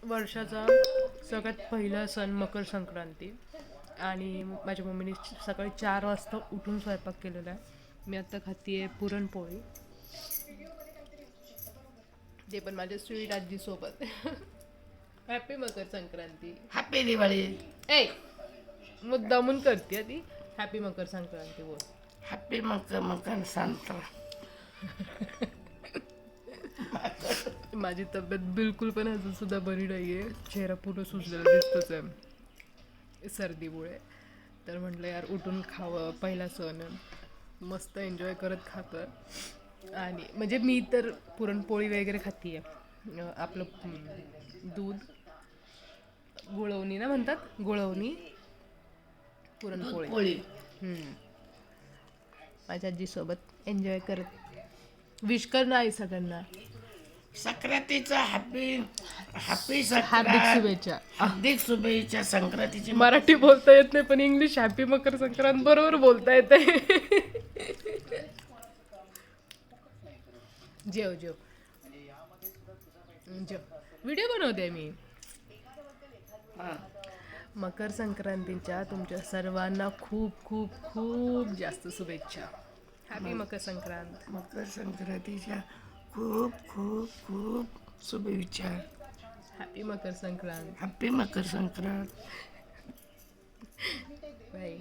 वर्षाचा सगळ्यात पहिला सण मकर संक्रांती आणि माझ्या मम्मीने सकाळी 4 वाजता उठून स्वयंपाक केलेला आहे. मी आत्ता खाते पुरणपोळी, ते पण माझ्या स्वीट आजीसोबत. हॅपी मकर संक्रांती. हॅपी दिवाळी. ए मुद्दामून करते ती. हॅपी मकर संक्रांती बोल. हॅपी मकर मकर संक्रांत. माझी तब्येत बिलकुल पण अजून सुद्धा बरी नाही आहे. चेहरा पूर्ण सुजलेला दिसतोच आहे सर्दीमुळे. तर म्हटलं यार उठून खावं, पहिला सण मस्त एन्जॉय करत खातं. आणि म्हणजे मी तर पुरणपोळी वगैरे खाते आहे. आपलं दूध गुळवणी ना म्हणतात, गुळवणी पुरणपोळी. पोळी. माझ्या आजीसोबत एन्जॉय करत. विश कर नाही सगळ्यांना. संक्रांतीचा हॅपी हॅपी हार्दिक शुभेच्छा. हार्दिक शुभेच्छा संक्रांतीची. मराठी बोलता येत नाही पण इंग्लिश हॅपी मकर संक्रांत बरोबर बोलता येते. जेव जेव जेव. व्हिडिओ बनवते मी. मकर संक्रांतीच्या तुमच्या सर्वांना खूप खूप खूप जास्त शुभेच्छा. हॅपी मकर संक्रांत. मकर संक्रांतीच्या खूप खूप खूप शुभेच्छा. Happy Makar Sankrant. Happy Makar Sankrant. Bye.